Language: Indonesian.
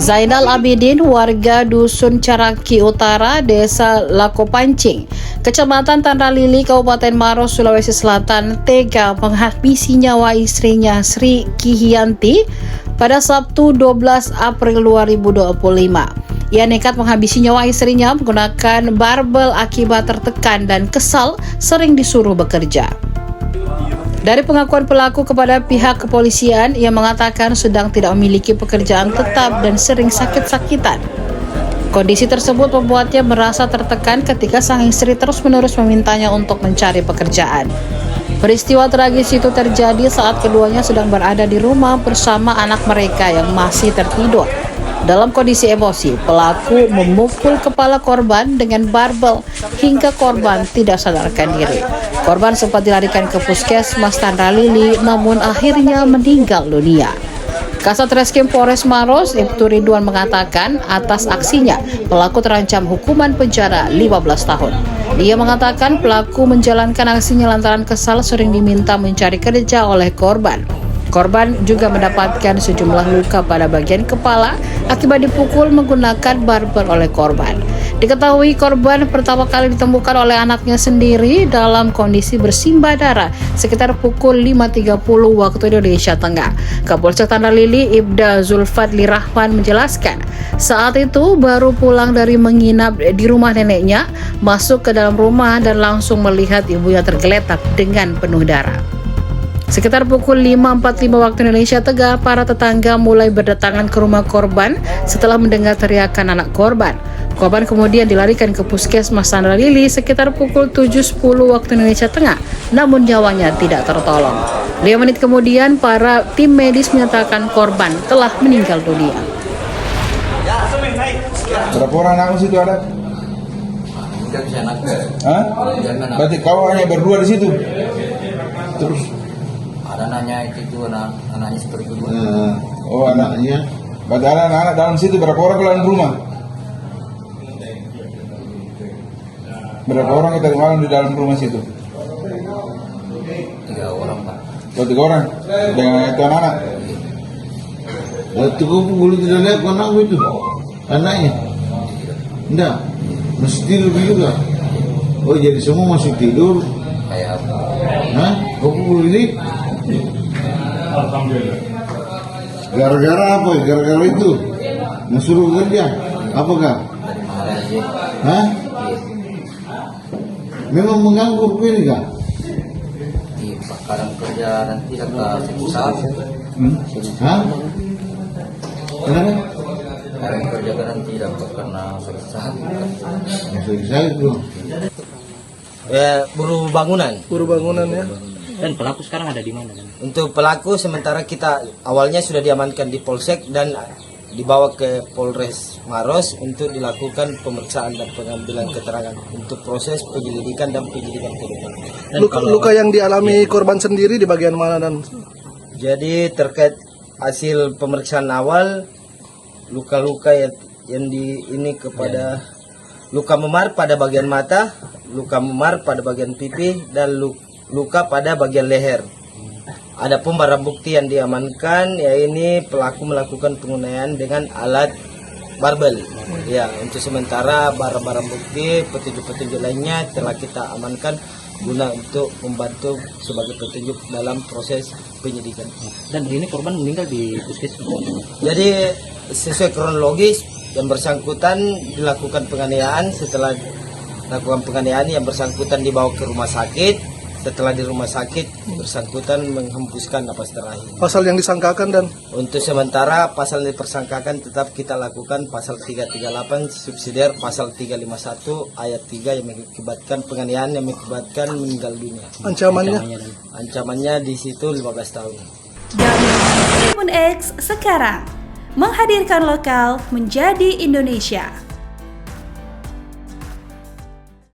Zainal Abidin, warga Dusun Caraki Utara, Desa Lakopancing, Kecamatan Tanda Lili, Kabupaten Maros, Sulawesi Selatan, tega menghabisi nyawa istrinya Sri Kihianti pada Sabtu 12 April 2025. Ia nekat menghabisi nyawa istrinya menggunakan barbel akibat tertekan dan kesal sering disuruh bekerja. Dari pengakuan pelaku kepada pihak kepolisian, ia mengatakan sedang tidak memiliki pekerjaan tetap dan sering sakit-sakitan. Kondisi tersebut membuatnya merasa tertekan ketika sang istri terus-menerus memintanya untuk mencari pekerjaan. Peristiwa tragis itu terjadi saat keduanya sedang berada di rumah bersama anak mereka yang masih tertidur. Dalam kondisi emosi, pelaku memukul kepala korban dengan barbel hingga korban tidak sadarkan diri. Korban sempat dilarikan ke puskesmas Tanda Lili, namun akhirnya meninggal dunia. Kasat Reskrim Polres Maros, Ibtu Ridwan mengatakan atas aksinya, pelaku terancam hukuman penjara 15 tahun. Dia mengatakan pelaku menjalankan aksinya lantaran kesal sering diminta mencari kerja oleh korban. Korban juga mendapatkan sejumlah luka pada bagian kepala akibat dipukul menggunakan barbel oleh korban. Diketahui korban pertama kali ditemukan oleh anaknya sendiri dalam kondisi bersimbah darah sekitar pukul 5.30 waktu Indonesia Tengah. Kapolsek Tanda Lili, Ibda Zulfadli Rahman menjelaskan, saat itu baru pulang dari menginap di rumah neneknya, masuk ke dalam rumah dan langsung melihat ibunya tergeletak dengan penuh darah. Sekitar pukul 5.45 waktu Indonesia Tengah, para tetangga mulai berdatangan ke rumah korban setelah mendengar teriakan anak korban. Korban kemudian dilarikan ke puskesmas Tanda Lili sekitar pukul 7.10 waktu Indonesia Tengah, namun nyawanya tidak tertolong. 5 menit kemudian, para tim medis menyatakan korban telah meninggal dunia. Berapa orang anak situ ada? Hah? Berarti kau hanya berdua di situ? Terus? Ada nanya itu anaknya seperti itu. Oh, anaknya. Berarti ada anak-anak dalam situ, berapa orang dalam rumah? Berapa orang kita malam di dalam rumah situ? 3 orang, Pak. Oh, 3 orang? Dengan itu anak-anak? Waktu kau boleh tidak lihat anakmu itu? Anaknya? Enggak? Masih tidur juga? Oh, jadi semua masih tidur? Kayak apa? Hah? Kau boleh lihat? Alhamdulillah. Gara-gara apa? Gara-gara itu? Mensuruh kerja? Apakah? Dari mana aja? Hah? Memang mengganggu ini kah? Di kadang kerja nanti agak susah. Hah? Kenapa? Kadang kerja kadang tidak karena susah. Saya itu. Buruh bangunan. Buru bangunan ya. Dan pelaku sekarang ada di mana? Untuk pelaku sementara kita awalnya sudah diamankan di Polsek dan dibawa ke Polres Maros untuk dilakukan pemeriksaan dan pengambilan keterangan untuk proses penyelidikan dan penyidikan ke depan. Luka yang dialami korban sendiri di bagian mana dan? Jadi terkait hasil pemeriksaan awal luka-luka yang ini kepada luka memar pada bagian mata, luka memar pada bagian pipi dan luka pada bagian leher. Adapun barang bukti yang diamankan ya ini pelaku melakukan penggunaan dengan alat barbel. Ya, untuk sementara barang-barang bukti petunjuk-petunjuk lainnya telah kita amankan guna untuk membantu sebagai petunjuk dalam proses penyidikan. Dan ini korban meninggal di puskesmas. Jadi sesuai kronologis yang bersangkutan dilakukan penganiayaan, setelah melakukan penganiayaan yang bersangkutan dibawa ke rumah sakit. Setelah di rumah sakit bersangkutan menghembuskan napas terakhir. Pasal yang disangkakan dan? Untuk sementara pasal yang dipersangkakan tetap kita lakukan pasal 338 subsidiar pasal 351 ayat 3 yang mengakibatkan penganiayaan yang mengakibatkan meninggal dunia. Ancamannya di situ 15 tahun. Tribun X sekarang menghadirkan lokal menjadi Indonesia.